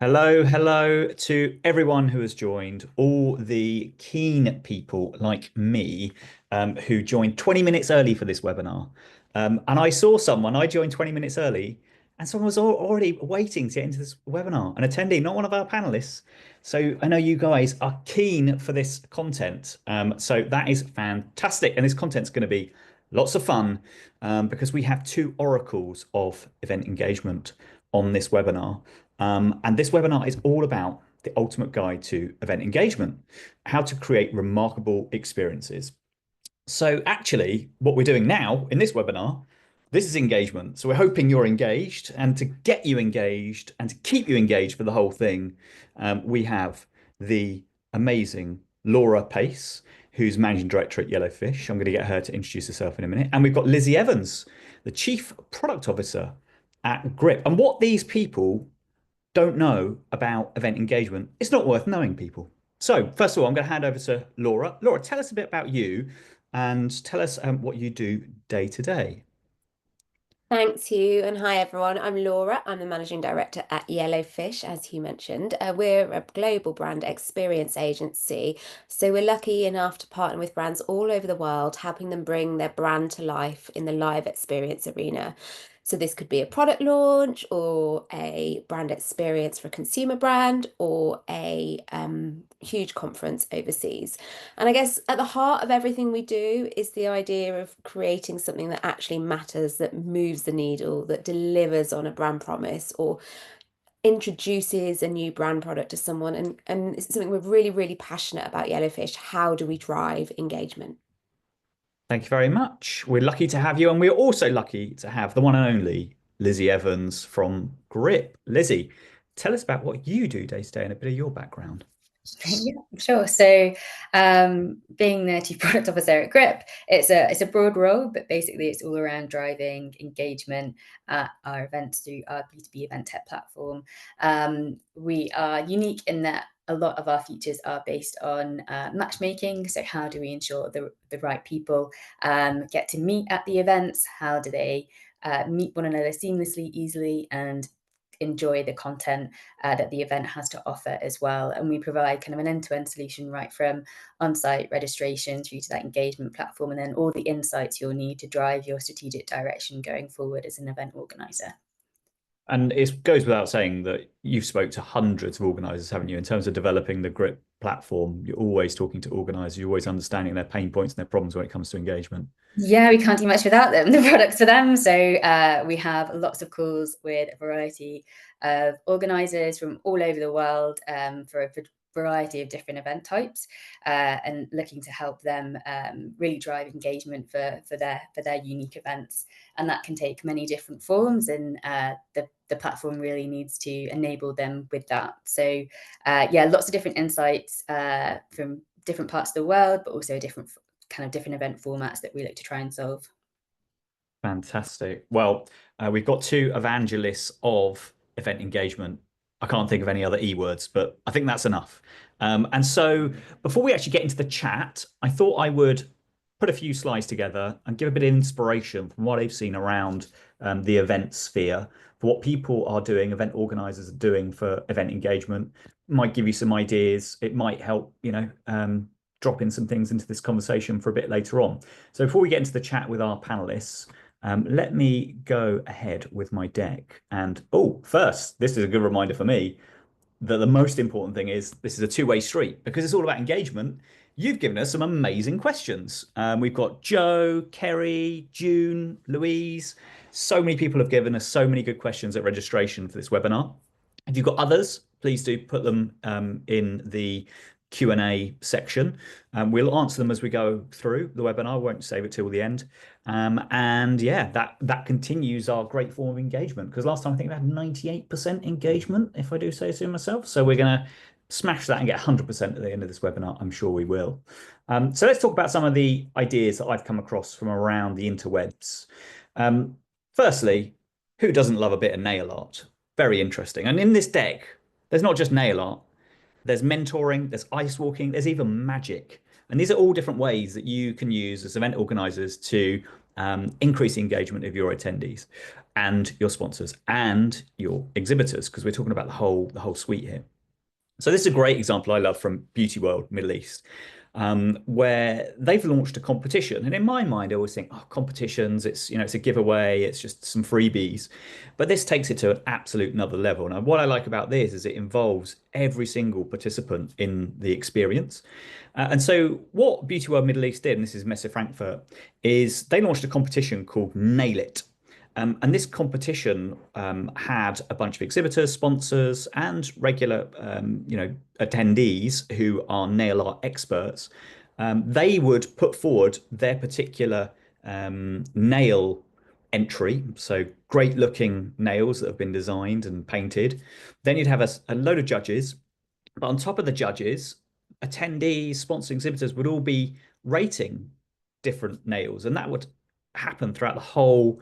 Hello, hello to everyone who has joined, all the keen people like me who joined 20 minutes early for this webinar. And I saw someone, I joined 20 minutes early, and someone was already waiting to get into this webinar, an attendee, not one of our panelists. So I know you guys are keen for this content. So that is fantastic. And this content's going to be lots of fun because we have two oracles of event engagement on this webinar. And this webinar is all about the ultimate guide to event engagement, how to create remarkable experiences. So actually, what we're doing now in this webinar, this is engagement. So we're hoping you're engaged, and to get you engaged and to keep you engaged for the whole thing, we have the amazing Laura Pace, who's Managing Director at Yellowfish. I'm going to get her to introduce herself in a minute. And we've got Lizzie Evans, the Chief Product Officer at Grip. And what these people don't know about event engagement, it's not worth knowing, people. So first of all, I'm going to hand over to Laura. Laura, tell us a bit about you and tell us what you do day to day. Thanks, Hugh, and hi everyone. I'm Laura. I'm the managing director at Yellowfish, as Hugh mentioned. We're a global brand experience agency, so we're lucky enough to partner with brands all over the world, helping them bring their brand to life in the live experience arena. So this could be a product launch or a brand experience for a consumer brand or a huge conference overseas. And I guess at the heart of everything we do is the idea of creating something that actually matters, that moves the needle, that delivers on a brand promise or introduces a new brand product to someone. And it's something we're really, really passionate about Yellowfish. How do we drive engagement? Thank you very much. We're lucky to have you, and we're also lucky to have the one and only Lizzie Evans from Grip. Lizzie, tell us about what you do day to day and a bit of your background. Yeah, sure. Being the chief product officer at Grip, it's a broad role, but basically it's all around driving engagement at our events through our B2B event tech platform. We are unique in that a lot of our features are based on matchmaking. So how do we ensure the right people get to meet at the events? How do they meet one another seamlessly, easily, and enjoy the content that the event has to offer as well. And we provide kind of an end-to-end solution right from on-site registration through to that engagement platform, and then all the insights you'll need to drive your strategic direction going forward as an event organizer. And it goes without saying that you've spoke to hundreds of organizers, haven't you? In terms of developing the Grip platform, you're always talking to organizers, you're always understanding their pain points and their problems when it comes to engagement. Yeah, we can't do much without them, the products for them. So we have lots of calls with a variety of organisers from all over the world for a variety of different event types, and looking to help them really drive engagement for their unique events. And that can take many different forms, and the platform really needs to enable them with that. So yeah, lots of different insights from different parts of the world, but also different event formats that we look to try and solve. Fantastic. Well, we've got two evangelists of event engagement. I can't think of any other E words, but I think that's enough. And so before we actually get into the chat, I thought I would put a few slides together and give a bit of inspiration from what I've seen around the event sphere, for what people are doing, event organizers are doing for event engagement. Might give you some ideas. It might help, drop in some things into this conversation for a bit later on. So before we get into the chat with our panelists, let me go ahead with my deck. And first, this is a good reminder for me that the most important thing is this is a two-way street, because it's all about engagement. You've given us some amazing questions. We've got Joe, Kerry, June, Louise. So many people have given us so many good questions at registration for this webinar. If you've got others, please do put them in the Q&A section. We'll answer them as we go through the webinar. We won't save it till the end. And yeah, that continues our great form of engagement, because last time I think we had 98% engagement, if I do say so myself. So we're going to smash that and get 100% at the end of this webinar. I'm sure we will. So let's talk about some of the ideas that I've come across from around the interwebs. Firstly, who doesn't love a bit of nail art? Very interesting. And in this deck, there's not just nail art. There's mentoring, there's ice walking, there's even magic. And these are all different ways that you can use as event organizers to increase the engagement of your attendees and your sponsors and your exhibitors, because we're talking about the whole suite here. So this is a great example I love from Beauty World Middle East, where they've launched a competition. And in my mind, I always think, oh, competitions, it's a giveaway, it's just some freebies. But this takes it to an absolute another level. Now, what I like about this is it involves every single participant in the experience. And so what Beauty World Middle East did, and this is Messe Frankfurt, is they launched a competition called Nail It. And this competition had a bunch of exhibitors, sponsors, and regular, attendees who are nail art experts. They would put forward their particular nail entry, so great looking nails that have been designed and painted. Then you'd have a load of judges, but on top of the judges, attendees, sponsor exhibitors would all be rating different nails, and that would happen throughout the whole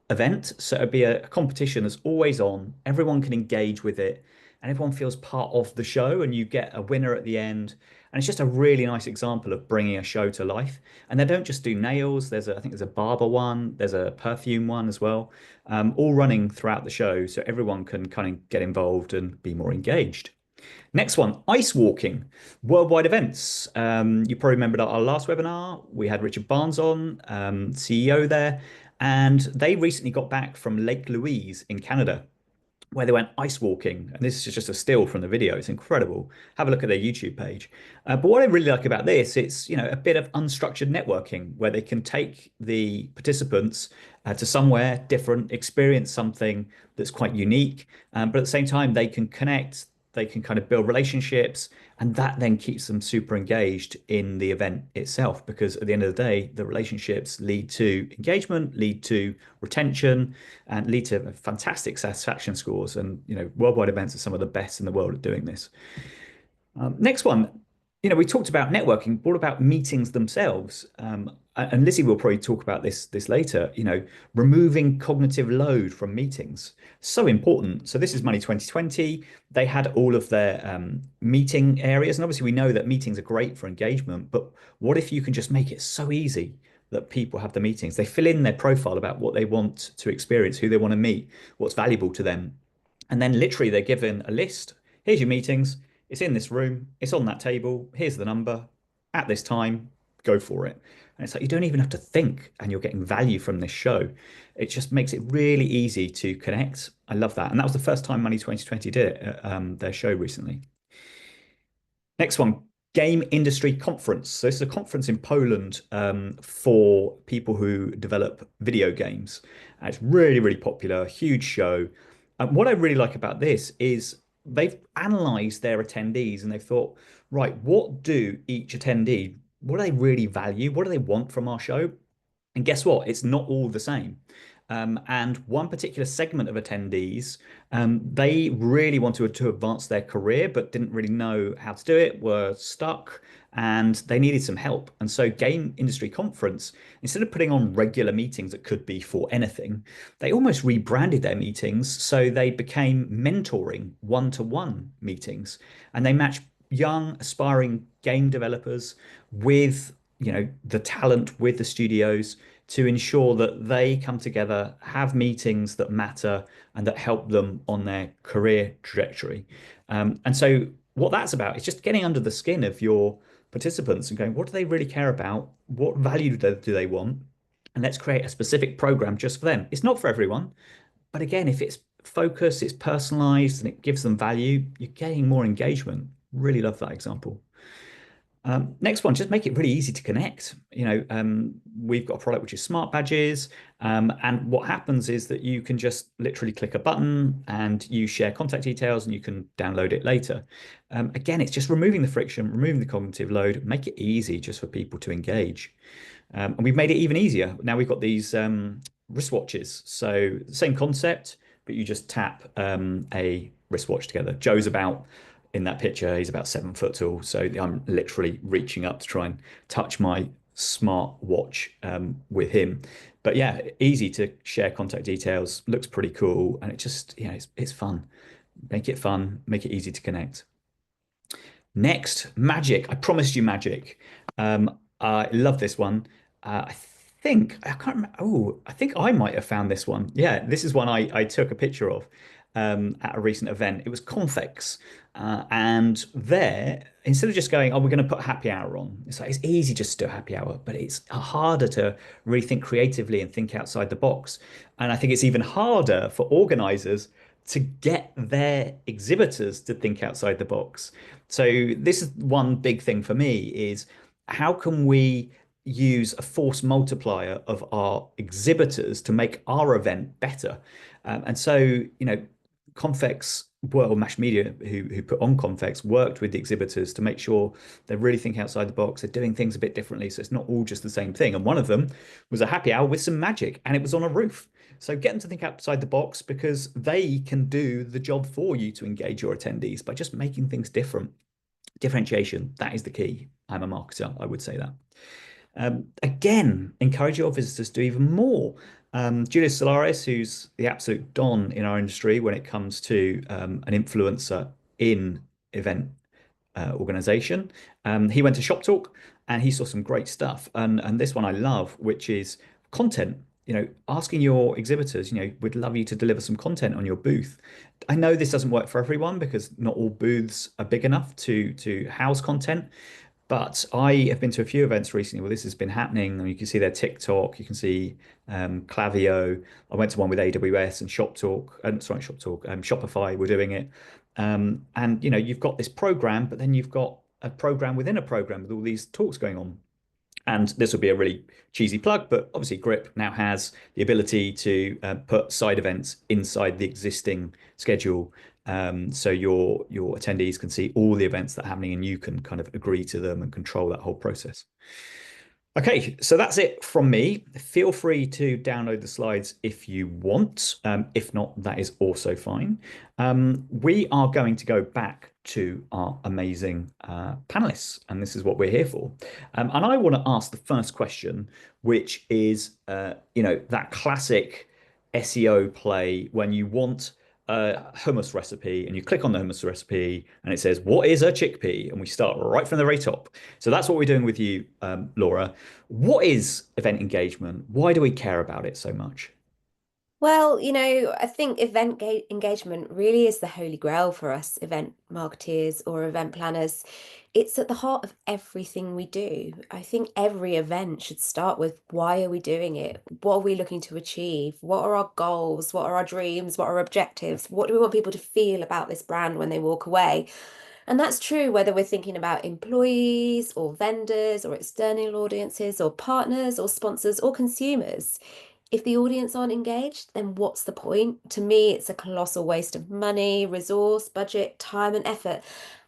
event. So it'd be a competition that's always on. Everyone can engage with it and everyone feels part of the show, and you get a winner at the end. And it's just a really nice example of bringing a show to life. And they don't just do nails. I think there's a barber one, there's a perfume one as well, all running throughout the show. So everyone can kind of get involved and be more engaged. Next one, ice walking, worldwide events. You probably remembered our last webinar. We had Richard Barnes on, CEO there, and they recently got back from Lake Louise in Canada, where they went ice walking. And this is just a still from the video. It's incredible. Have a look at their YouTube page. But what I really like about this, it's a bit of unstructured networking where they can take the participants to somewhere different, experience something that's quite unique, but at the same time they can connect. They can kind of build relationships, and that then keeps them super engaged in the event itself, because at the end of the day, the relationships lead to engagement, lead to retention, and lead to fantastic satisfaction scores. And worldwide events are some of the best in the world at doing this. Next one, we talked about networking, but what about meetings themselves? And Lizzie will probably talk about this later. Removing cognitive load from meetings, so important. So this is Money 2020. They had all of their meeting areas, and obviously we know that meetings are great for engagement. But what if you can just make it so easy that people have the meetings? They fill in their profile about what they want to experience, who they want to meet, what's valuable to them, and then literally they're given a list. Here's your meetings. It's in this room. It's on that table. Here's the number. At this time, go for it. And it's like you don't even have to think, and you're getting value from this show. It just makes it really easy to connect. I love that. And that was the first time Money 2020 did it at their show recently. Next one, Game Industry Conference. So this is a conference in Poland for people who develop video games. And it's really, really popular, huge show. And what I really like about this is they've analyzed their attendees and they've thought, right, what do each attendee, what do they really value? What do they want from our show? And guess what? It's not all the same. And one particular segment of attendees, they really wanted to advance their career, but didn't really know how to do it, were stuck, and they needed some help. And so Game Industry Conference, instead of putting on regular meetings that could be for anything, they almost rebranded their meetings. So they became mentoring one-to-one meetings, and they match young aspiring game developers with the talent, with the studios, to ensure that they come together, have meetings that matter and that help them on their career trajectory. And so what that's about is just getting under the skin of your participants and going, what do they really care about? What value do they want? And let's create a specific program just for them. It's not for everyone, but again, if it's focused, it's personalized, and it gives them value, you're getting more engagement. Really love that example. Next one, just make it really easy to connect. We've got a product which is smart badges. And what happens is that you can just literally click a button and you share contact details and you can download it later. Again, it's just removing the friction, removing the cognitive load, make it easy just for people to engage. And we've made it even easier. Now we've got these wristwatches. So same concept, but you just tap a wristwatch together. Joe's about, in that picture, he's about 7 foot tall. So I'm literally reaching up to try and touch my smart watch with him. But yeah, easy to share contact details, looks pretty cool. And it just, it's fun. Make it fun, make it easy to connect. Next, magic. I promised you magic. I love this one. I think I can't remember. Oh, I think I might have found this one. Yeah, this is one I took a picture of at a recent event. It was Confex, and there instead of just going, "Oh, we're going to put happy hour on," it's like it's easy just to do a happy hour, but it's harder to really think creatively and think outside the box. And I think it's even harder for organizers to get their exhibitors to think outside the box. So this is one big thing for me is how can we use a force multiplier of our exhibitors to make our event better. And so, Confex, well, Mash Media, who put on Confex, worked with the exhibitors to make sure they're really thinking outside the box. They're doing things a bit differently, so it's not all just the same thing. And one of them was a happy hour with some magic, and it was on a roof. So get them to think outside the box because they can do the job for you to engage your attendees by just making things different. Differentiation, that is the key. I'm a marketer, I would say that. Again, encourage your visitors to do even more. Julius Solaris, who's the absolute don in our industry when it comes to an influencer in event organization, he went to Shop Talk and he saw some great stuff. And this one I love, which is content. Asking your exhibitors, we'd love you to deliver some content on your booth. I know this doesn't work for everyone because not all booths are big enough to house content. But I have been to a few events recently where this has been happening. And you can see their TikTok, you can see Clavio. I went to one with AWS and Shop Talk, sorry, Shop Talk, Shopify were doing it. And you've got this program, but then you've got a program within a program with all these talks going on. And this will be a really cheesy plug, but obviously Grip now has the ability to put side events inside the existing schedule. So your attendees can see all the events that are happening and you can kind of agree to them and control that whole process. Okay, so that's it from me. Feel free to download the slides if you want. If not, that is also fine. We are going to go back to our amazing panelists, and this is what we're here for. And I want to ask the first question, which is, that classic SEO play when you want a hummus recipe and you click on the hummus recipe and it says, what is a chickpea? And we start right from the very top. So that's what we're doing with you, Laura. What is event engagement? Why do we care about it so much? Well, I think event engagement really is the holy grail for us event marketeers or event planners. It's at the heart of everything we do. I think every event should start with why are we doing it? What are we looking to achieve? What are our goals? What are our dreams? What are our objectives? What do we want people to feel about this brand when they walk away? And that's true whether we're thinking about employees or vendors or external audiences or partners or sponsors or consumers. If the audience aren't engaged, then what's the point? To me, it's a colossal waste of money, resource, budget, time, and effort.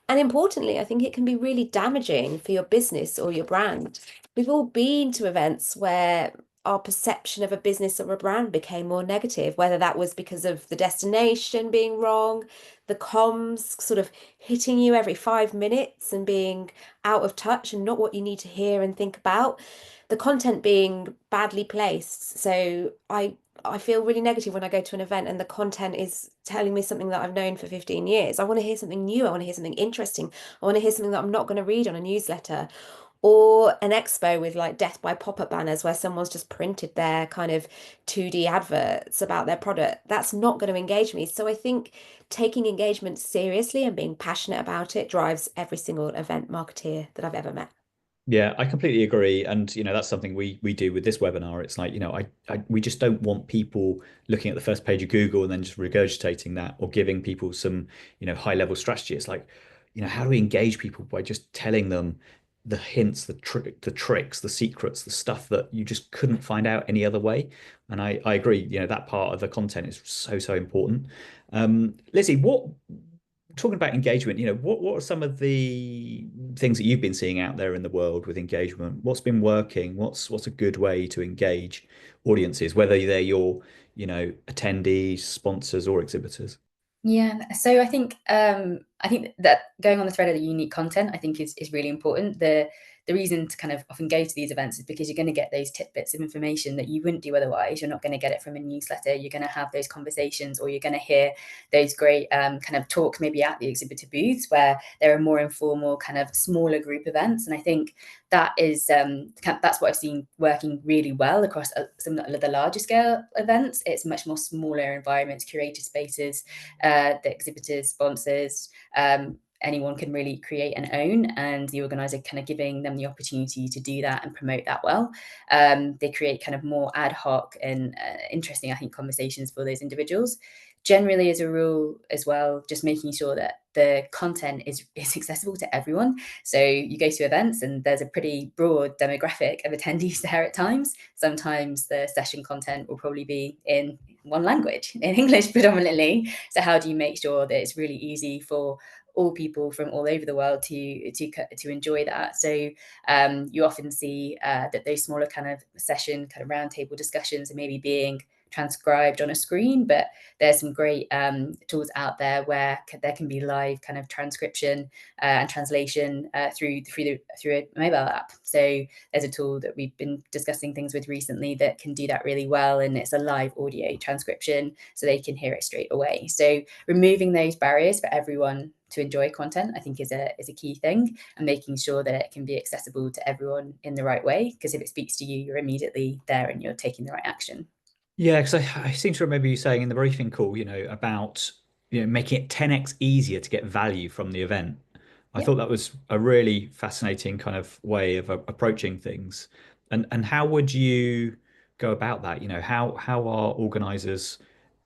And importantly, I think it can be really damaging for your business or your brand. We've all been to events where our perception of a business or a brand became more negative, whether that was because of the destination being wrong, the comms sort of hitting you every 5 minutes and being out of touch and not what you need to hear and think about, the content being badly placed. So I feel really negative when I go to an event and the content is telling me something that I've known for 15 years. I want to hear something new. I want to hear something interesting. I want to hear something that I'm not going to read on a newsletter. Or an expo with like death by pop-up banners where someone's just printed their kind of 2D adverts about their product. That's not going to engage me. So I think taking engagement seriously and being passionate about it drives every single event marketeer that I've ever met. Yeah, I completely agree. And that's something we do with this webinar. It's like, we just don't want people looking at the first page of Google and then just regurgitating that or giving people some, high level strategy. It's like, how do we engage people by just telling them the hints, the tricks, the secrets, the stuff that you just couldn't find out any other way. And I agree, that part of the content is so important. Lizzie, talking about engagement, what are some of the things that you've been seeing out there in the world with engagement? What's been working? What's a good way to engage audiences, whether they're your, attendees, sponsors, or exhibitors? Yeah, so I think I think that going on the thread of the unique content, I think is really important. The reason to kind of often go to these events is because you're going to get those tidbits of information that you wouldn't do otherwise. You're not going to get it from a newsletter. You're going to have those conversations, or you're going to hear those great kind of talks maybe at the exhibitor booths where there are more informal kind of smaller group events. And I think that is that's what I've seen working really well across some of the larger scale events. It's much more smaller environments, curated spaces, the exhibitors, sponsors, anyone can really create and own, and the organizer kind of giving them the opportunity to do that and promote that well. They create kind of more ad hoc and interesting, I think, conversations for those individuals. Generally, as a rule as well, just making sure that the content is accessible to everyone. So you go to events and there's a pretty broad demographic of attendees there at times. Sometimes the session content will probably be in one language, in English predominantly. So how do you make sure that it's really easy for all people from all over the world to enjoy that? So you often see that those smaller kind of session, kind of roundtable discussions are maybe being transcribed on a screen, but there's some great tools out there where there can be live kind of transcription and translation through a mobile app. So there's a tool that we've been discussing things with recently that can do that really well, and it's a live audio transcription, so they can hear it straight away. So removing those barriers for everyone to enjoy content, I think, is a key thing, and making sure that it can be accessible to everyone in the right way. Because if it speaks to you, you're immediately there and you're taking the right action. Yeah, because I seem to remember you saying in the briefing call, about making it 10x easier to get value from the event. I Yep. thought that was a really fascinating kind of way of approaching things. And how would you go about that? How are organizers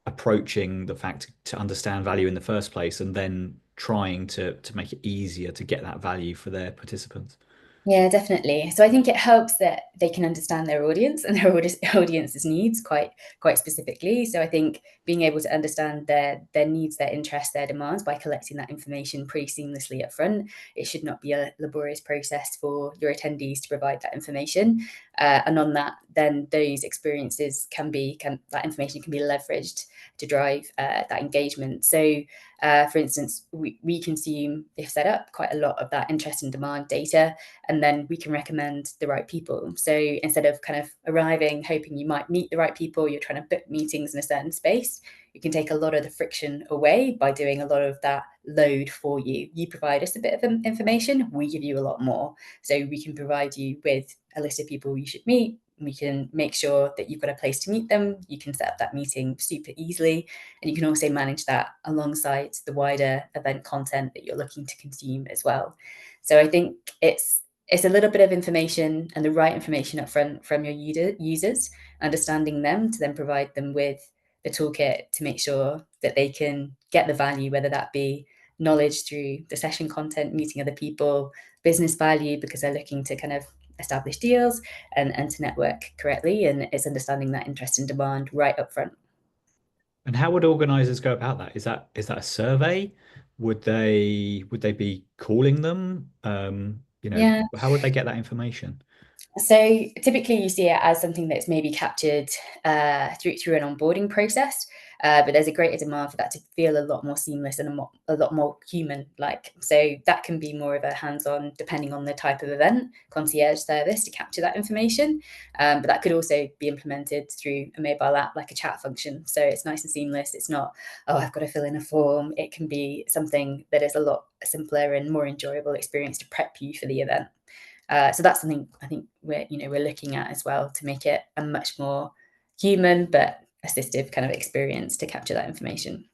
approaching the fact to understand value in the first place, and then trying to make it easier to get that value for their participants? Yeah, definitely. So I think it helps that they can understand their audience and their audience's needs quite specifically. So I think being able to understand their needs, their interests, their demands by collecting that information pretty seamlessly up front. It should not be a laborious process for your attendees to provide that information. And on that, then those experiences that information can be leveraged to drive that engagement. So for instance, we consume, if set up, quite a lot of that interest and demand data, and then we can recommend the right people. So instead of kind of arriving hoping you might meet the right people, you're trying to book meetings in a certain space, you can take a lot of the friction away by doing a lot of that load for you. You provide us a bit of information, we give you a lot more. So we can provide you with a list of people you should meet. We can make sure that you've got a place to meet them. You can set up that meeting super easily. And you can also manage that alongside the wider event content that you're looking to consume as well. So I think it's a little bit of information, and the right information up front from your users, understanding them to then provide them with the toolkit to make sure that they can get the value, whether that be knowledge through the session content, meeting other people, business value because they're looking to kind of establish deals and to network correctly. And it's understanding that interest and demand right up front. And how would organizers go about that? Is that a survey? Would they be calling them? Yeah. How would they get that information? So typically you see it as something that's maybe captured through an onboarding process, but there's a greater demand for that to feel a lot more seamless and a lot more human-like. So that can be more of a hands-on, depending on the type of event, concierge service to capture that information. But that could also be implemented through a mobile app, like a chat function. So it's nice and seamless. It's not, oh, I've got to fill in a form. It can be something that is a lot simpler and more enjoyable experience to prep you for the event. So that's something I think we're looking at as well, to make it a much more human but assistive kind of experience to capture that information.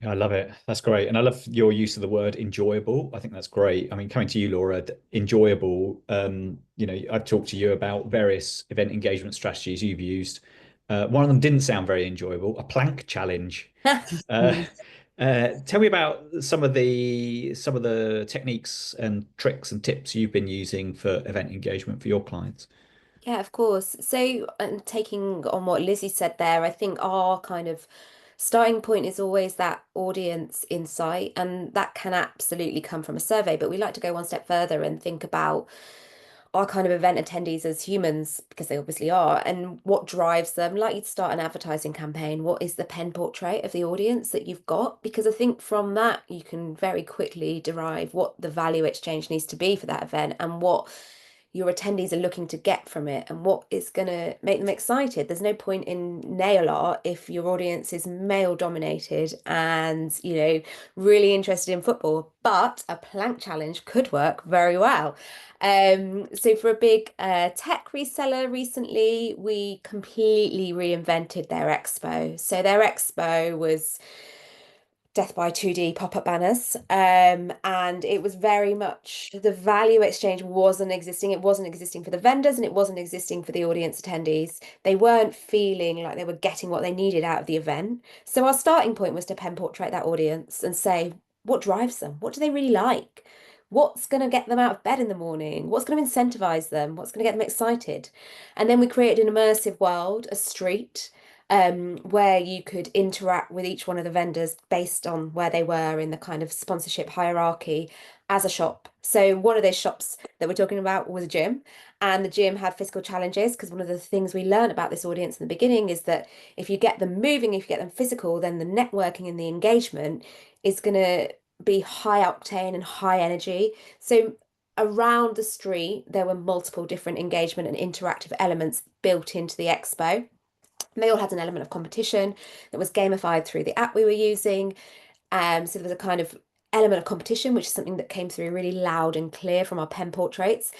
Yeah, I love it. That's great. And I love your use of the word enjoyable. I think that's great. I mean, coming to you, Laura, enjoyable, I've talked to you about various event engagement strategies you've used. One of them didn't sound very enjoyable, a plank challenge. Uh, Tell me about some of the techniques and tricks and tips you've been using for event engagement for your clients. Yeah, of course. So, and taking on what Lizzie said there, I think our kind of starting point is always that audience insight, and that can absolutely come from a survey. But we like to go one step further and think about our kind of event attendees as humans, because they obviously are, and what drives them. Like you'd start an advertising campaign, what is the pen portrait of the audience that you've got? Because I think from that you can very quickly derive what the value exchange needs to be for that event and what your attendees are looking to get from it and what is going to make them excited. There's no point in nail art if your audience is male dominated and, you know, really interested in football, but a plank challenge could work very well. So for a big tech reseller recently, we completely reinvented their expo. So their expo was Death by 2D pop-up banners. And it was very much the value exchange wasn't existing. It wasn't existing for the vendors and it wasn't existing for the audience attendees. They weren't feeling like they were getting what they needed out of the event. So our starting point was to pen portrait that audience and say, what drives them? What do they really like? What's going to get them out of bed in the morning? What's going to incentivize them? What's going to get them excited? And then we created an immersive world, a street, where you could interact with each one of the vendors based on where they were in the kind of sponsorship hierarchy as a shop. So one of those shops that we're talking about was a gym, and the gym had physical challenges because one of the things we learned about this audience in the beginning is that if you get them moving, if you get them physical, then the networking and the engagement is going to be high octane and high energy. So around the street, there were multiple different engagement and interactive elements built into the expo. They all had an element of competition that was gamified through the app we were using. So there was a kind of element of competition, which is something that came through really loud and clear from our pen portraits.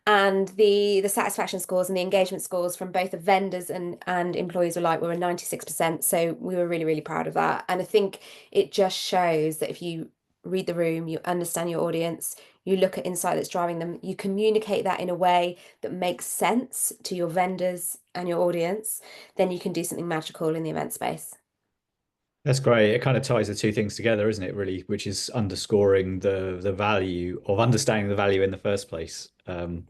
And the satisfaction scores and the engagement scores from both the vendors and employees alike were a 96%. So we were really, really proud of that. And I think it just shows that if you read the room, you understand your audience, you look at insight that's driving them, you communicate that in a way that makes sense to your vendors and your audience, then you can do something magical in the event space. That's great. It kind of ties the two things together, isn't it, really, which is underscoring the value of understanding the value in the first place.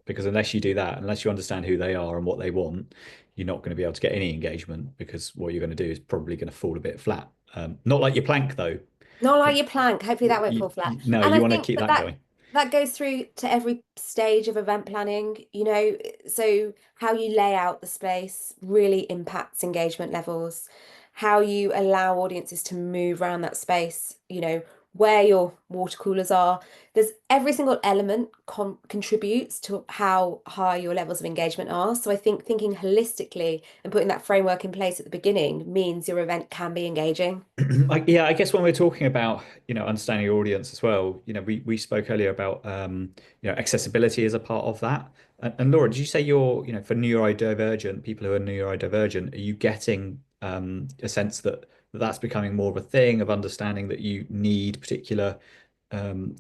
Because unless you do that, unless you understand who they are and what they want, you're not going to be able to get any engagement because what you're going to do is probably going to fall a bit flat. Not like your plank, though. Not like your plank. Hopefully that won't fall flat. No, And you I want to think keep that that going. that goes through to every stage of event planning, you know, so how you lay out the space really impacts engagement levels, how you allow audiences to move around that space, you know, where your water coolers are. There's every single element contributes to how high your levels of engagement are. So I think thinking holistically and putting that framework in place at the beginning means your event can be engaging. Yeah, I guess when we're talking about, understanding your audience as well, we spoke earlier about, accessibility as a part of that. And Laura, did you say for neurodivergent, people who are neurodivergent, are you getting a sense that that's becoming more of a thing of understanding that you need particular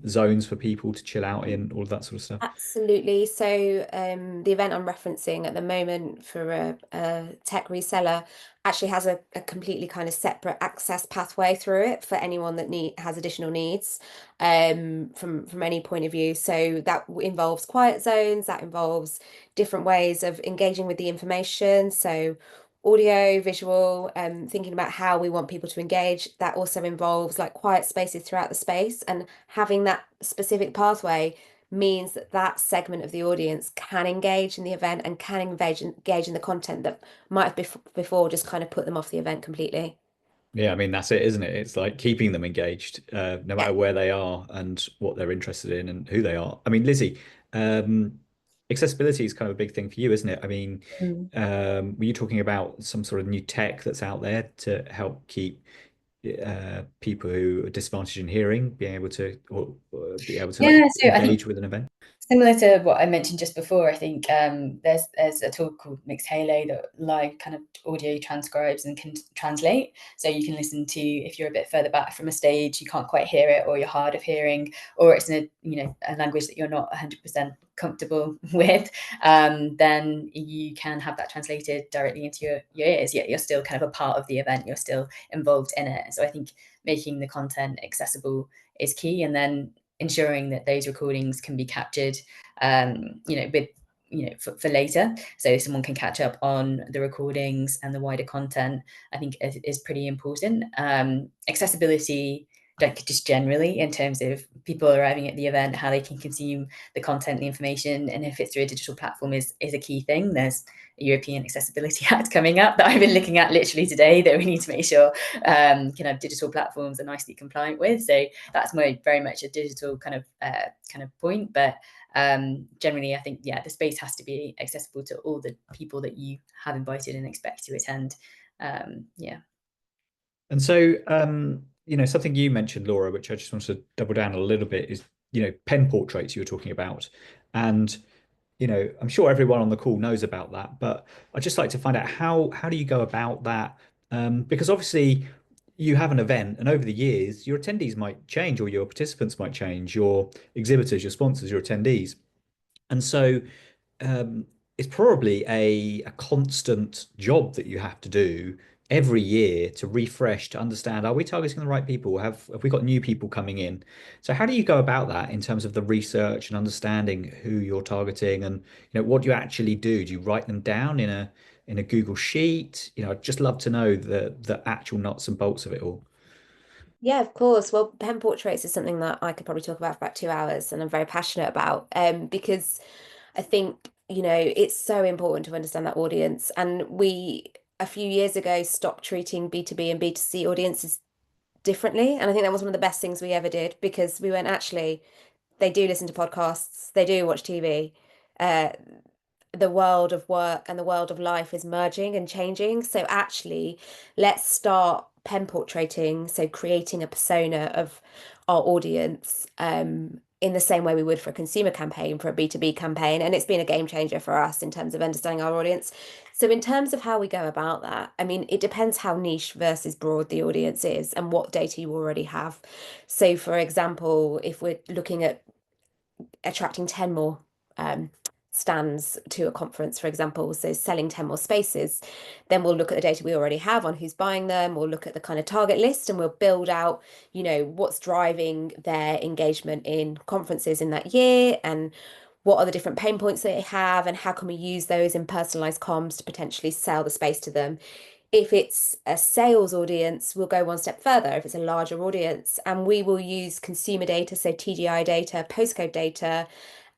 zones for people to chill out in, all of that sort of stuff? Absolutely. So the event I'm referencing at the moment for a tech reseller actually has a completely kind of separate access pathway through it for anyone that has additional needs from any point of view. So that involves quiet zones, that involves different ways of engaging with the information. So audio, visual, thinking about how we want people to engage. That also involves like quiet spaces throughout the space, and having that specific pathway means that that segment of the audience can engage in the event and can engage in the content that might have before just kind of put them off the event completely. Yeah, I mean, that's it, isn't it? It's like keeping them engaged, no Yeah. matter where they are and what they're interested in and who they are. I mean, Lizzie, um, accessibility is kind of a big thing for you, isn't it? I mean, Mm. were you talking about some sort of new tech that's out there to help keep people who are disadvantaged in hearing being able to or be able to like Yeah, so I think engage with an event? similar to what I mentioned just before, I think there's a tool called Mixed Halo that live kind of audio transcribes and can translate. So you can listen to, if you're a bit further back from a stage, you can't quite hear it, or you're hard of hearing, or it's in a language that you're not 100% comfortable with, then you can have that translated directly into your ears. Yet you're still kind of a part of the event. You're still involved in it. So I think making the content accessible is key, and then ensuring that those recordings can be captured, for later. So someone can catch up on the recordings and the wider content, I think is pretty important. Accessibility like just generally in terms of people arriving at the event, how they can consume the content, the information, and if it's through a digital platform is a key thing. There's a European Accessibility Act coming up that I've been looking at literally today that we need to make sure kind of digital platforms are nicely compliant with. So that's very much a digital kind of point, but generally I think the space has to be accessible to all the people that you have invited and expect to attend. And so, something you mentioned, Laura, which I just want to double down a little bit is, pen portraits you were talking about. And, I'm sure everyone on the call knows about that, but I'd just like to find out how do you go about that? Because obviously you have an event and over the years, your attendees might change or your participants might change, your exhibitors, your sponsors, your attendees. And so um, it's probably a constant job that you have to do every year to refresh, to understand, are we targeting the right people? Have we got new people coming in? So how do you go about that in terms of the research and understanding who you're targeting and what do you actually do? Do you write them down in a Google sheet? I'd just love to know the actual nuts and bolts of it all. Yeah, of course. Well, pen portraits is something that I could probably talk about for about 2 hours, and I'm very passionate about because I think, it's so important to understand that audience. And we, a few years ago, stopped treating B2B and B2C audiences differently. And I think that was one of the best things we ever did because we went, actually, they do listen to podcasts, they do watch TV. Uh, the world of work and the world of life is merging and changing. So actually, let's start pen portraiting, so creating a persona of our audience in the same way we would for a consumer campaign, for a B2B campaign. And it's been a game changer for us in terms of understanding our audience. So in terms of how we go about that, I mean, it depends how niche versus broad the audience is and what data you already have. So for example, if we're looking at attracting 10 more um, stands to a conference, for example, so selling 10 more spaces, then we'll look at the data we already have on who's buying them. We'll look at the kind of target list and we'll build out, what's driving their engagement in conferences in that year and what are the different pain points they have and how can we use those in personalized comms to potentially sell the space to them. If it's a sales audience, we'll go one step further. If it's a larger audience, and we will use consumer data, so TGI data, postcode data,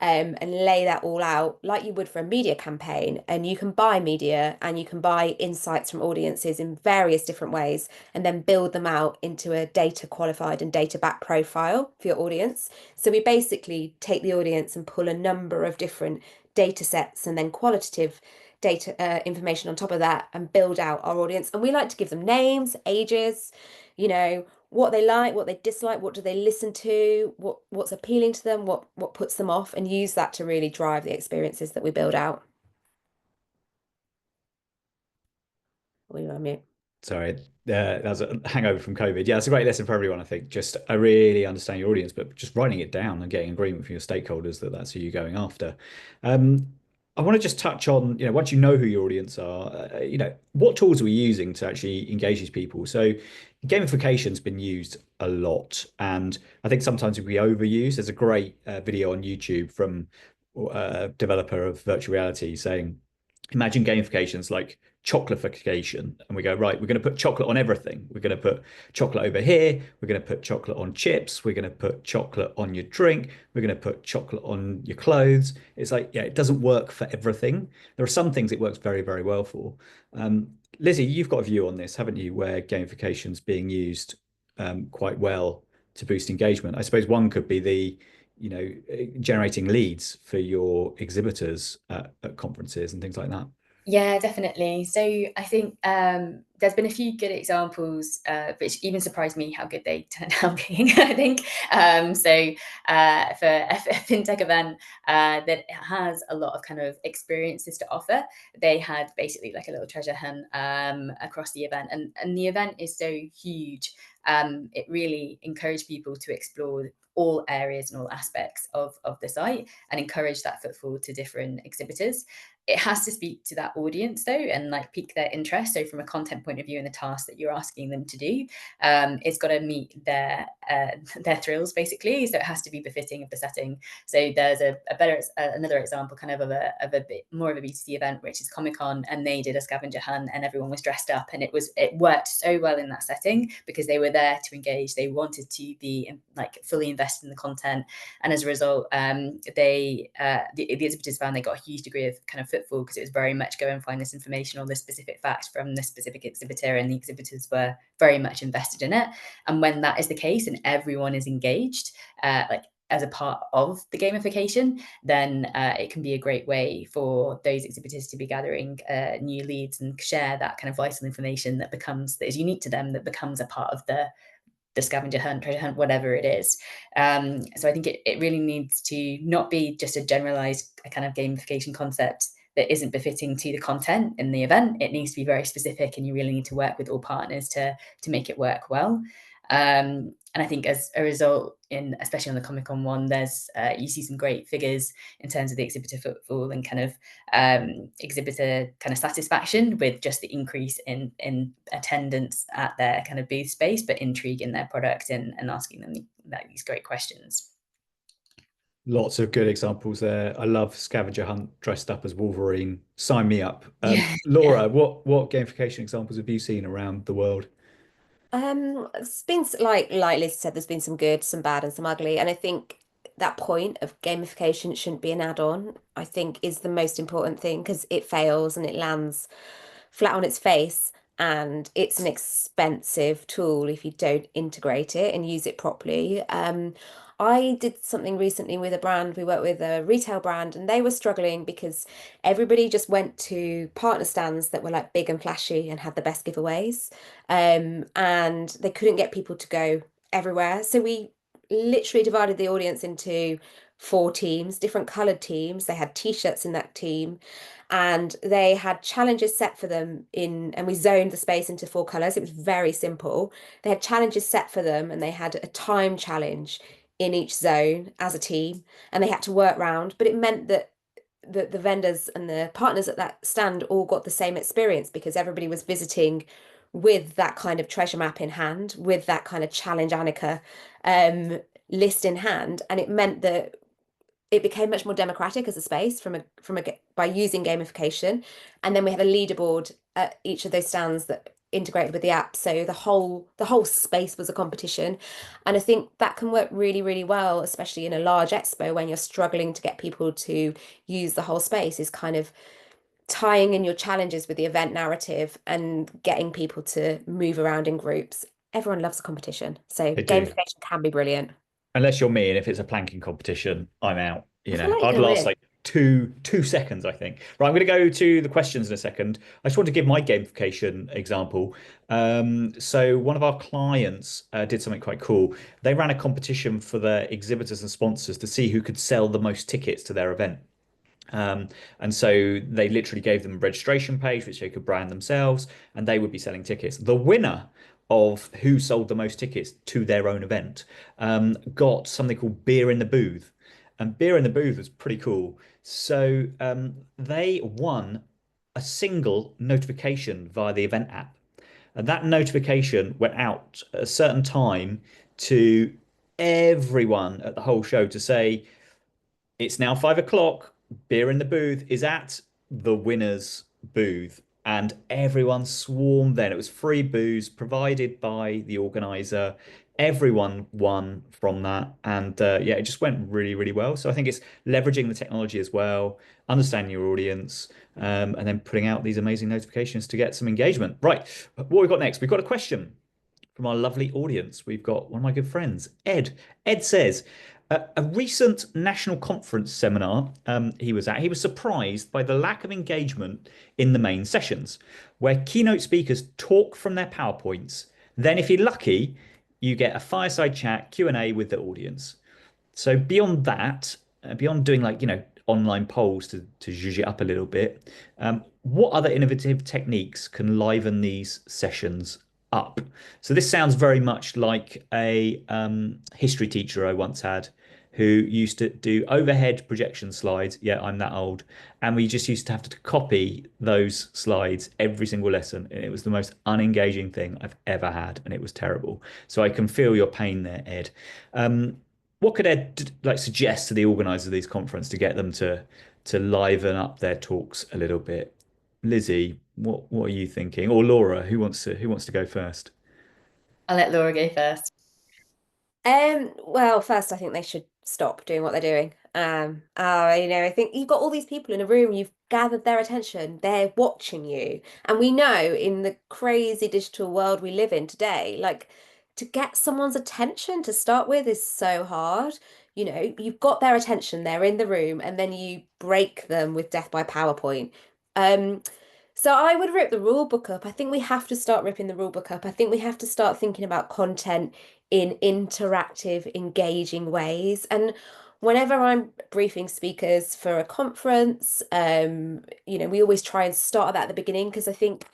and lay that all out like you would for a media campaign. And you can buy media and you can buy insights from audiences in various different ways and then build them out into a data qualified and data backed profile for your audience. So we basically take the audience and pull a number of different data sets and then qualitative data information on top of that and build out our audience. And we like to give them names, ages, what they like, what they dislike, what do they listen to, what's appealing to them, what puts them off, and use that to really drive the experiences that we build out. We on mute. Sorry, that was a hangover from COVID. Yeah, it's a great lesson for everyone, I think. Just I really understand your audience, but just writing it down and getting agreement from your stakeholders that that's who you're going after. I want to just touch on, once you know who your audience are, what tools are we using to actually engage these people? So gamification's been used a lot, and I think sometimes we overuse. There's a great video on YouTube from a developer of virtual reality saying, imagine gamifications like chocolatification, and we go, right, we're going to put chocolate on everything. We're going to put chocolate over here, we're going to put chocolate on chips, we're going to put chocolate on your drink, we're going to put chocolate on your clothes. It's like, yeah, it doesn't work for everything. There are some things it works very, very well for. Lizzie, you've got a view on this, haven't you, where gamification's being used quite well to boost engagement? I suppose one could be the generating leads for your exhibitors at conferences and things like that. Yeah, definitely. So I think there's been a few good examples, which even surprised me how good they turned out being, I think. For a fintech event that has a lot of kind of experiences to offer, they had basically like a little treasure hunt across the event. And the event is so huge. It really encouraged people to explore all areas and all aspects of the site and encourage that footfall to different exhibitors. It has to speak to that audience though, and like pique their interest. So from a content point of view and the task that you're asking them to do, it's got to meet their thrills basically. So it has to be befitting of the setting. So there's another example kind of a bit more of a B2C event, which is Comic-Con, and they did a scavenger hunt and everyone was dressed up, and it worked so well in that setting because they were there to engage. They wanted to be like fully invested in the content, and as a result, the exhibitors found they got a huge degree of kind of footfall because it was very much go and find this information or this specific fact from this specific exhibitor, and the exhibitors were very much invested in it. And when that is the case and everyone is engaged, like as a part of the gamification, then it can be a great way for those exhibitors to be gathering new leads and share that kind of vital information that is unique to them, that becomes a part of the scavenger hunt, treasure hunt, whatever it is. So I think it really needs to not be just a generalized kind of gamification concept that isn't befitting to the content in the event. It needs to be very specific, and you really need to work with all partners to make it work well. And I think as a result, especially on the Comic-Con one, there's you see some great figures in terms of the exhibitor footfall and kind of exhibitor kind of satisfaction with just the increase in attendance at their kind of booth space, but intrigue in their product and asking them these great questions. Lots of good examples there. I love scavenger hunt dressed up as Wolverine. Sign me up. Laura, what gamification examples have you seen around the world? It's been like Liz said, there's been some good, some bad, and some ugly. And I think that point of gamification shouldn't be an add-on, I think is the most important thing, because it fails and it lands flat on its face. And it's an expensive tool if you don't integrate it and use it properly. I did something recently with a brand. We worked with a retail brand, and they were struggling because everybody just went to partner stands that were like big and flashy and had the best giveaways. And they couldn't get people to go everywhere. So we literally divided the audience into four teams, different colored teams. They had t-shirts in that team, and they had challenges set for them and we zoned the space into four colors. It was very simple. They had challenges set for them, and they had a time challenge in each zone as a team, and they had to work round. But it meant that the vendors and the partners at that stand all got the same experience because everybody was visiting with that kind of treasure map in hand, with that kind of challenge Annika list in hand, and it meant that it became much more democratic as a space by using gamification. And then we had a leaderboard at each of those stands that integrated with the app, so the whole space was a competition. And I think that can work really, really well, especially in a large expo when you're struggling to get people to use the whole space, is kind of tying in your challenges with the event narrative and getting people to move around in groups. Everyone loves a competition, so They do. gamification can be brilliant. Unless you're me, and if it's a planking competition, I'm out. I feel like I'd you're last in. like two seconds, I think. Right, I'm going to go to the questions in a second. I just want to give my gamification example. So one of our clients did something quite cool. They ran a competition for their exhibitors and sponsors to see who could sell the most tickets to their event. And so they literally gave them a registration page which they could brand themselves, and they would be selling tickets. The winner of who sold the most tickets to their own event got something called beer in the booth. And beer in the booth was pretty cool. So they won a single notification via the event app. And that notification went out at a certain time to everyone at the whole show to say, it's now 5 o'clock. Beer in the booth is at the winner's booth. And everyone swarmed then. It was free booze provided by the organizer. Everyone won from that. And yeah, it just went really, really well. So I think it's leveraging the technology as well, understanding your audience, and then putting out these amazing notifications to get some engagement. Right. What we've got next? We've got a question from our lovely audience. We've got one of my good friends, Ed. Ed says, a recent national conference seminar he was surprised by the lack of engagement in the main sessions, where keynote speakers talk from their PowerPoints. Then, if you're lucky, you get a fireside chat Q&A with the audience. So beyond that, beyond doing like, online polls to zhuzh it up a little bit, what other innovative techniques can liven these sessions up. So this sounds very much like a history teacher I once had who used to do overhead projection slides. Yeah, I'm that old. And we just used to have to copy those slides every single lesson. And it was the most unengaging thing I've ever had. And it was terrible. So I can feel your pain there, Ed. What could Ed like suggest to the organisers of these conferences to get them to liven up their talks a little bit? Lizzie, what are you thinking? Or Laura, who wants to go first? I'll let Laura go first. Well, first, I think they should stop doing what they're doing. I think you've got all these people in a room, you've gathered their attention, they're watching you. And we know in the crazy digital world we live in today, like to get someone's attention to start with is so hard. You've got their attention, they're in the room, and then you break them with death by PowerPoint. Um, so I would rip the rule book up. I think we have to start ripping the rule book up. I think we have to start thinking about content in interactive, engaging ways. And whenever I'm briefing speakers for a conference, we always try and start that at the beginning because I think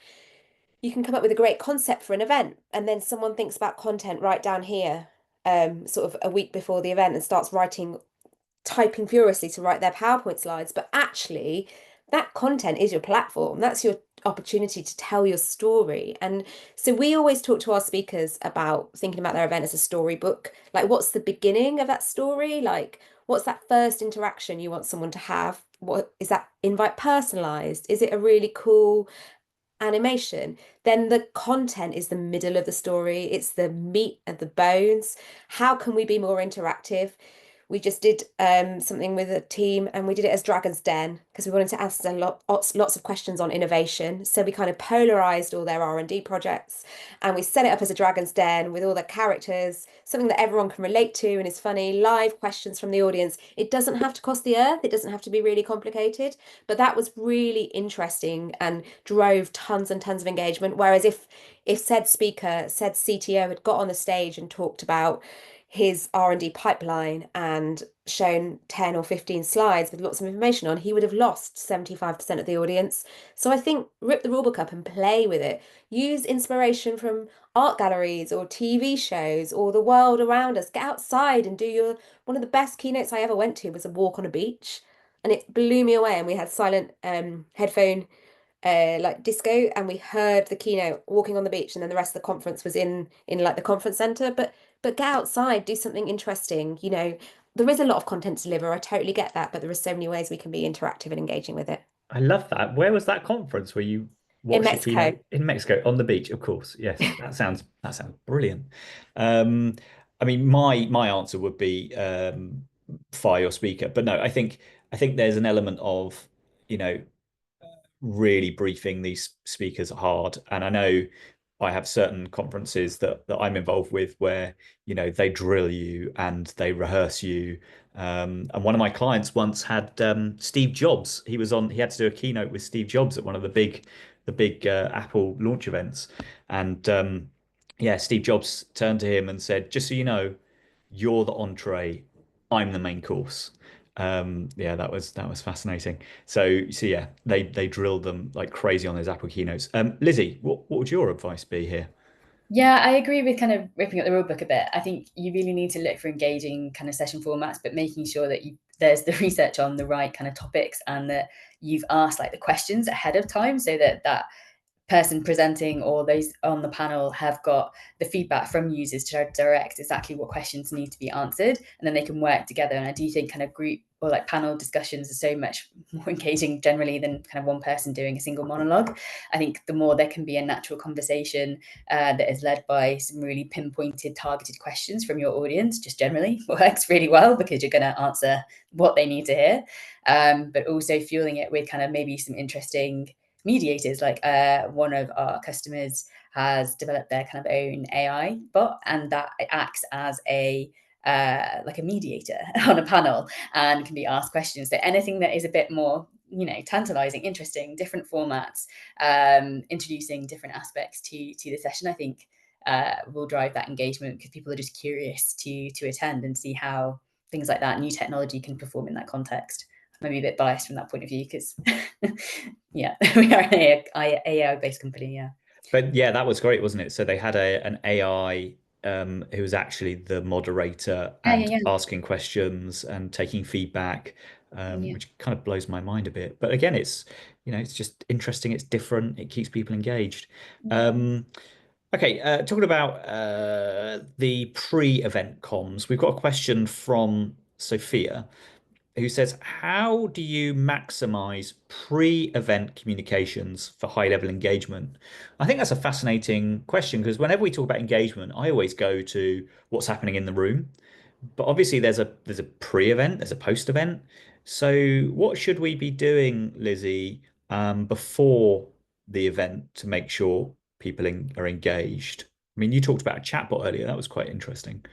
you can come up with a great concept for an event and then someone thinks about content right down here, sort of a week before the event and starts typing furiously to write their PowerPoint slides, but actually that content is your platform. That's your opportunity to tell your story. And so we always talk to our speakers about thinking about their event as a storybook. Like, what's the beginning of that story? Like, what's that first interaction you want someone to have? What is that invite personalized? Is it a really cool animation? Then the content is the middle of the story. It's the meat and the bones. How can we be more interactive? We just did something with a team and we did it as Dragon's Den because we wanted to answer lots of questions on innovation. So we kind of polarized all their R&D projects and we set it up as a Dragon's Den with all the characters, something that everyone can relate to and is funny, live questions from the audience. It doesn't have to cost the earth. It doesn't have to be really complicated, but that was really interesting and drove tons and tons of engagement. Whereas if said speaker, said CTO had got on the stage and talked about his R&D pipeline and shown 10 or 15 slides with lots of information on, he would have lost 75% of the audience. So I think rip the rulebook up and play with it. Use inspiration from art galleries or TV shows or the world around us. Get outside and do one of the best keynotes I ever went to was a walk on a beach. And it blew me away. And we had silent headphone like disco, and we heard the keynote walking on the beach, and then the rest of the conference was in like the conference center. But get outside, do something interesting. There is a lot of content to deliver. I totally get that, but there are so many ways we can be interactive and engaging with it. I love that. Where was that conference where you In watched the Mexico. keynote? In Mexico, on the beach, of course. Yes, that sounds brilliant. Um, I mean, my answer would be fire your speaker, but no, I think there's an element of you know really briefing these speakers hard. And I know I have certain conferences that I'm involved with where, they drill you and they rehearse you. And one of my clients once had Steve Jobs. He had to do a keynote with Steve Jobs at one of the big Apple launch events. And yeah, Steve Jobs turned to him and said, just so you know, you're the entree, I'm the main course. Yeah, that was fascinating. So yeah, they drilled them like crazy on those Apple keynotes. Lizzie, what would your advice be here? Yeah, I agree with kind of ripping up the rulebook a bit. I think you really need to look for engaging kind of session formats, but making sure that there's the research on the right kind of topics and that you've asked like the questions ahead of time so that person presenting or those on the panel have got the feedback from users to direct exactly what questions need to be answered, and then they can work together. And I do think kind of group or like panel discussions are so much more engaging generally than kind of one person doing a single monologue. I think the more there can be a natural conversation that is led by some really pinpointed, targeted questions from your audience, just generally works really well because you're going to answer what they need to hear, but also fueling it with kind of maybe some interesting mediators. Like one of our customers has developed their kind of own AI bot, and that acts as a like a mediator on a panel and can be asked questions. So anything that is a bit more, tantalizing, interesting, different formats, introducing different aspects to the session, I think will drive that engagement because people are just curious to attend and see how things like that new technology can perform in that context. Maybe a bit biased from that point of view because yeah, we are an AI based company. Yeah. But yeah, that was great, wasn't it? So they had an AI who was actually the moderator Yeah, and yeah, asking questions and taking feedback, yeah. which kind of blows my mind a bit. But again, it's it's just interesting. It's different. It keeps people engaged. Yeah. Okay, talking about the pre-event comms, we've got a question from Sophia who says, how do you maximize pre-event communications for high-level engagement? I think that's a fascinating question because whenever we talk about engagement, I always go to what's happening in the room. But obviously there's a pre-event, there's a post-event. So what should we be doing, Lizzie, before the event to make sure people are engaged? I mean, you talked about a chatbot earlier. That was quite interesting.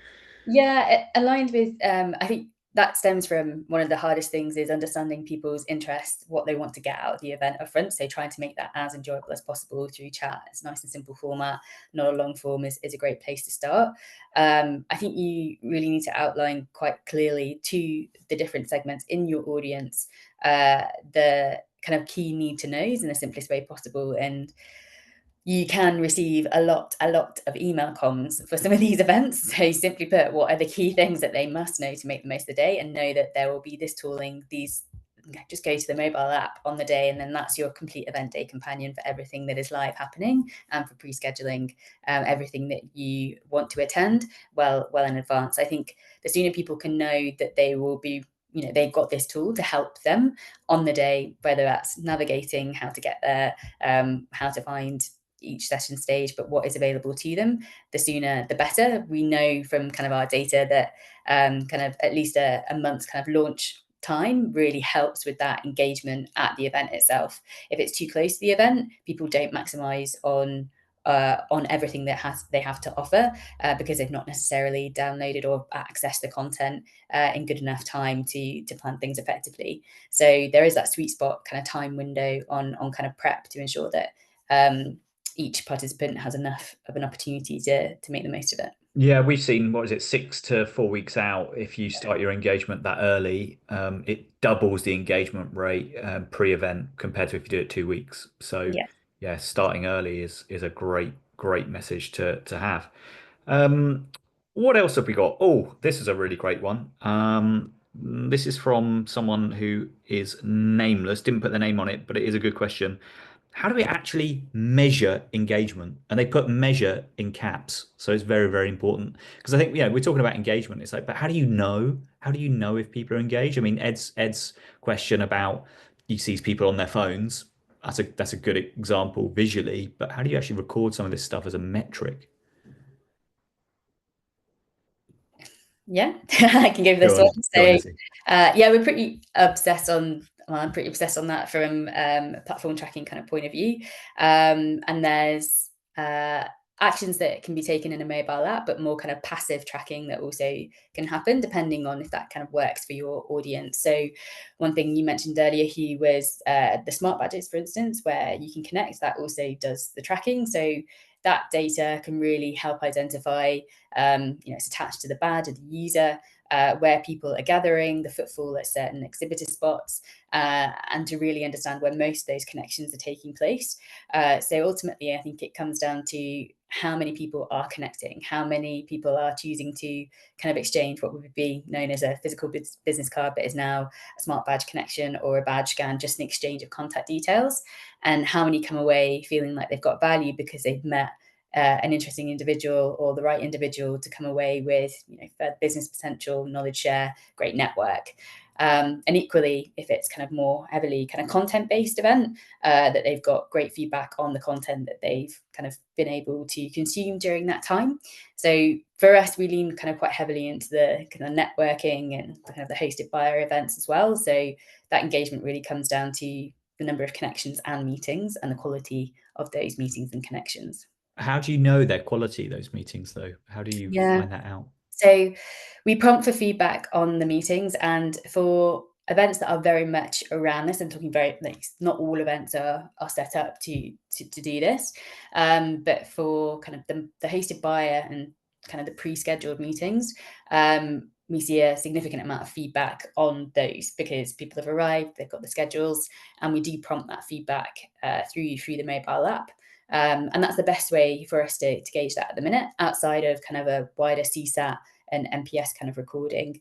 Yeah, aligned with, I think that stems from one of the hardest things is understanding people's interests, what they want to get out of the event up front. So trying to make that as enjoyable as possible through chat. It's a nice and simple format, not a long form is a great place to start. I think you really need to outline quite clearly to the different segments in your audience, the kind of key need to knows in the simplest way possible. And you can receive a lot of email comms for some of these events. So simply put, what are the key things that they must know to make the most of the day, and know that there will be this tooling, just go to the mobile app on the day, and then that's your complete event day companion for everything that is live happening and for pre-scheduling everything that you want to attend well in advance. I think the sooner people can know that they will be, they've got this tool to help them on the day, whether that's navigating how to get there, how to find each session stage, but what is available to them, the sooner the better. We know from kind of our data that kind of at least a month's kind of launch time really helps with that engagement at the event itself. If it's too close to the event, people don't maximize on everything that they have to offer because they've not necessarily downloaded or accessed the content in good enough time to plan things effectively. So there is that sweet spot kind of time window on kind of prep to ensure that each participant has enough of an opportunity to make the most of it. Yeah, we've seen, what is it, 6 to 4 weeks out. If you start your engagement that early, it doubles the engagement rate pre-event compared to if you do it 2 weeks. So Yeah. yeah, starting early is a great message to have. Um, what else have we got? Oh, this is a really great one. This is from someone who is nameless, didn't put the name on it, but it is a good question. How do we actually measure engagement? And they put measure in caps. So it's very important. Because I think, we're talking about engagement. It's like, but how do you know? How do you know if people are engaged? I mean, Ed's question about he sees people on their phones. That's a good example visually, but how do you actually record some of this stuff as a metric? Yeah, I can go for this one. Go on, So, Lizzie. yeah, we're pretty obsessed on. Well, I'm pretty obsessed on that from a platform tracking kind of point of view. And there's actions that can be taken in a mobile app, but more kind of passive tracking that also can happen depending on if that kind of works for your audience. So, one thing you mentioned earlier, Hugh, was the smart badges, for instance, where you can connect. That also does the tracking. So that data can really help identify, it's attached to the badge of the user, where people are gathering, the footfall at certain exhibitor spots, and to really understand where most of those connections are taking place. So ultimately, I think it comes down to how many people are connecting, how many people are choosing to kind of exchange what would be known as a physical business card, but is now a smart badge connection or a badge scan, just an exchange of contact details, and how many come away feeling like they've got value because they've met an interesting individual or the right individual to come away with, further business potential, knowledge share, great network. And equally, if it's kind of more heavily kind of content-based event, that they've got great feedback on the content that they've kind of been able to consume during that time. So for us, we lean kind of quite heavily into the kind of networking and kind of the hosted buyer events as well. So that engagement really comes down to the number of connections and meetings and the quality of those meetings and connections. How do you know their quality, those meetings, though? How do you Yeah. find that out? So we prompt for feedback on the meetings, and for events that are very much around this, I'm talking very, like, not all events are set up to do this, but for kind of the hosted buyer and kind of the pre-scheduled meetings, we see a significant amount of feedback on those because people have arrived, they've got the schedules, and we do prompt that feedback through the mobile app. And that's the best way for us to gauge that at the minute, outside of kind of a wider CSAT and NPS kind of recording,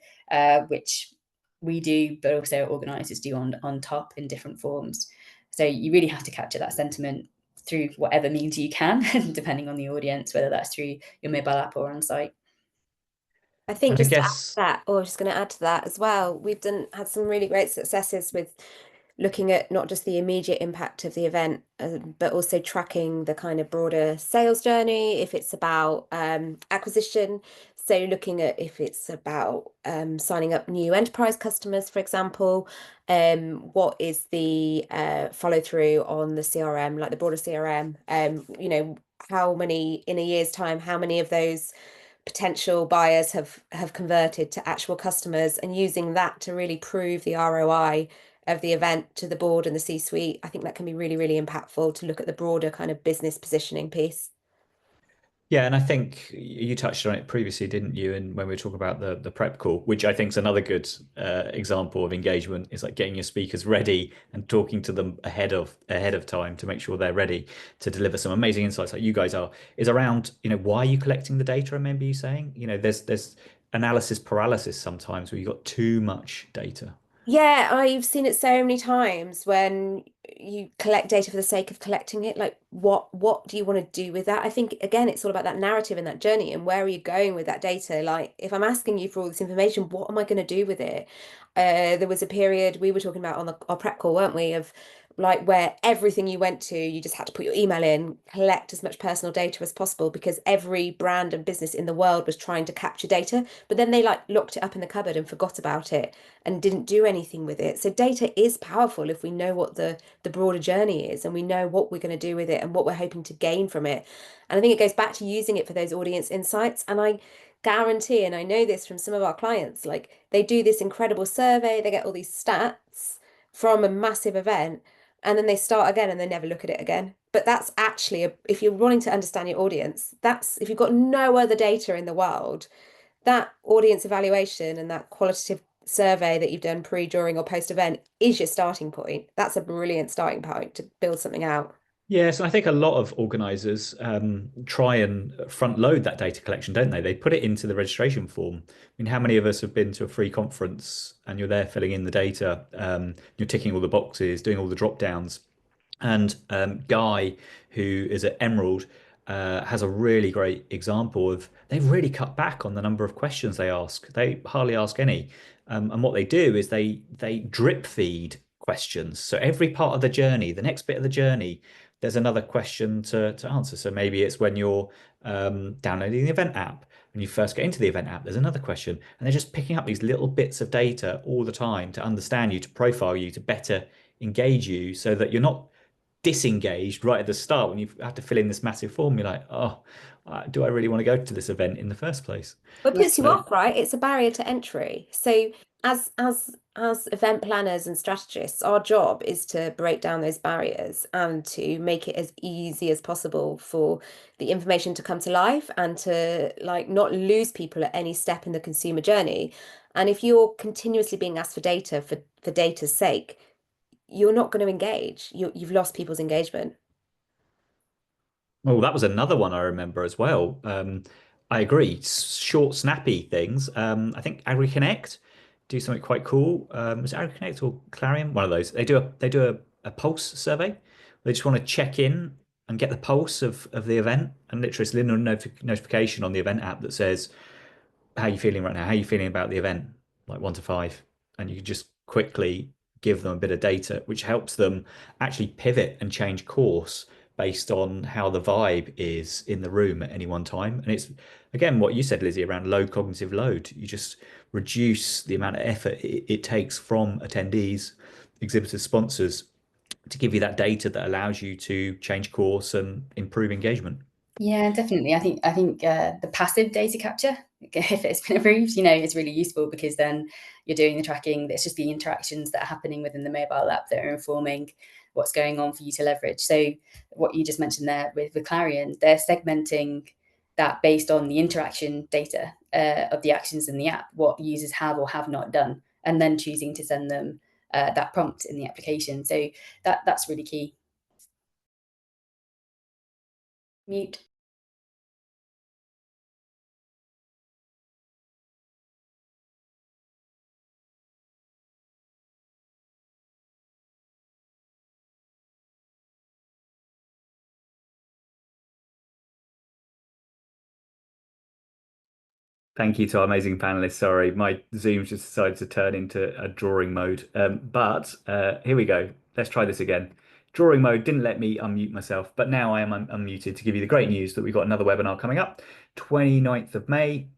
which we do, but also organisers do on top in different forms. So you really have to capture that sentiment through whatever means you can, depending on the audience, whether that's through your mobile app or on site. I think And I just to add to guess, that, or just going to add to that as well, we've had some really great successes with looking at not just the immediate impact of the event, but also tracking the kind of broader sales journey, if it's about acquisition. So looking at if it's about signing up new enterprise customers, for example, what is the follow through on the CRM, like the broader CRM, how many in a year's time, how many of those potential buyers have converted to actual customers, and using that to really prove the ROI of the event to the board and the C-suite. I think that can be really, really impactful to look at the broader kind of business positioning piece. yeah, and I think you touched on it previously, didn't you? And when we were talking about the prep call, which I think is another good example of engagement, is like getting your speakers ready and talking to them ahead of time to make sure they're ready to deliver some amazing insights, like you guys are. Is around, why are you collecting the data? I remember you saying, there's analysis paralysis sometimes where you've got too much data. Yeah, I've seen it so many times when you collect data for the sake of collecting it. Like, what do you want to do with that? I think again, it's all about that narrative and that journey and where are you going with that data? Like, if I'm asking you for all this information, what am I going to do with it? There was a period we were talking about on our prep call, weren't we? Of like where everything you went to, you just had to put your email in, collect as much personal data as possible because every brand and business in the world was trying to capture data, but then they like locked it up in the cupboard and forgot about it and didn't do anything with it. So data is powerful if we know what the broader journey is and we know what we're going to do with it and what we're hoping to gain from it. And I think it goes back to using it for those audience insights. And I guarantee, and I know this from some of our clients, like they do this incredible survey, they get all these stats from a massive event, and then they start again and they never look at it again. But that's actually, if you're wanting to understand your audience, that's if you've got no other data in the world, that audience evaluation and that qualitative survey that you've done pre, during, or post event is your starting point. That's a brilliant starting point to build something out. Yes, and I think a lot of organizers try and front load that data collection, don't they? They put it into the registration form. I mean, how many of us have been to a free conference and you're there filling in the data, you're ticking all the boxes, doing all the drop downs, and Guy, who is at Emerald, has a really great example of they've really cut back on the number of questions they ask. They hardly ask any. And what they do is they drip feed questions. So every part of the journey, the next bit of the journey, there's another question to answer. So maybe it's when you're downloading the event app. When you first get into the event app, there's another question. And they're just picking up these little bits of data all the time to understand you, to profile you, to better engage you so that you're not disengaged right at the start when you have to fill in this massive form. You're like, oh, do I really want to go to this event in the first place? Well, it Yeah. puts you So off, right? It's a barrier to entry. So as event planners and strategists, our job is to break down those barriers and to make it as easy as possible for the information to come to life and to like not lose people at any step in the consumer journey. And if you're continuously being asked for data for data's sake, you're not going to engage. You've lost people's engagement. Oh, that was another one I remember as well. I agree. Short, snappy things. I think AgriConnect do something quite cool. Was it AgriConnect or Clarion? One of those. They do a pulse survey. They just want to check in and get the pulse of the event, and literally it's a little notification on the event app that says, how are you feeling right now? How are you feeling about the event? Like 1 to 5. And you can just quickly give them a bit of data, which helps them actually pivot and change course based on how the vibe is in the room at any one time. And it's, again, what you said, Lizzie, around low cognitive load. You just reduce the amount of effort it takes from attendees, exhibitors, sponsors to give you that data that allows you to change course and improve engagement. Yeah, definitely. I think the passive data capture, if it's been approved, is really useful because then you're doing the tracking. It's just the interactions that are happening within the mobile app that are informing what's going on for you to leverage. So what you just mentioned there with Clarion, they're segmenting that based on the interaction data of the actions in the app, what users have or have not done, and then choosing to send them that prompt in the application. So that's really key. Mute. Thank you to our amazing panelists. Sorry, my Zoom just decided to turn into a drawing mode. But here we go. Let's try this again. Drawing mode didn't let me unmute myself, but now I am unmuted to give you the great news that we've got another webinar coming up, 29th of May,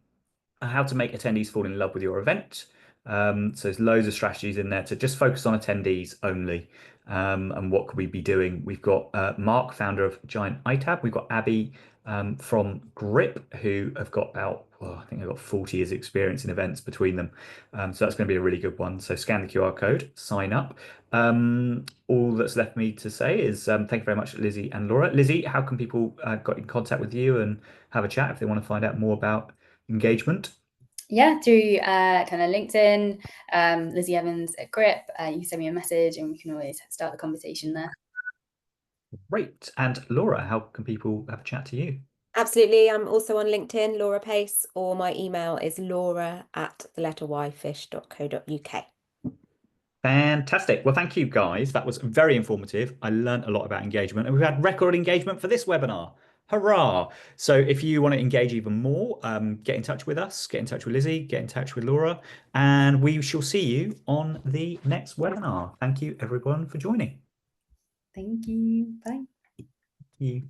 how to make attendees fall in love with your event. So there's loads of strategies in there to just focus on attendees only. And what could we be doing? We've got Mark, founder of Giant iTab. We've got Abby from Grip, who have got about, I think they've got 40 years experience in events between them. So that's going to be a really good one. So scan the QR code, sign up. All that's left me to say is thank you very much, Lizzie and Laura. Lizzie, how can people get in contact with you and have a chat if they want to find out more about engagement? Yeah, through kind of LinkedIn, Lizzie Evans at Grip. You can send me a message and we can always start the conversation there. Great. And Laura, how can people have a chat to you? Absolutely. I'm also on LinkedIn, Laura Pace, or my email is laura@theletteryfish.co.uk. Fantastic. Well, thank you guys. That was very informative. I learned a lot about engagement and we've had record engagement for this webinar. Hurrah. So if you want to engage even more, get in touch with us, get in touch with Lizzie, get in touch with Laura, and we shall see you on the next webinar. Thank you everyone for joining. Thank you. Bye. Thank you.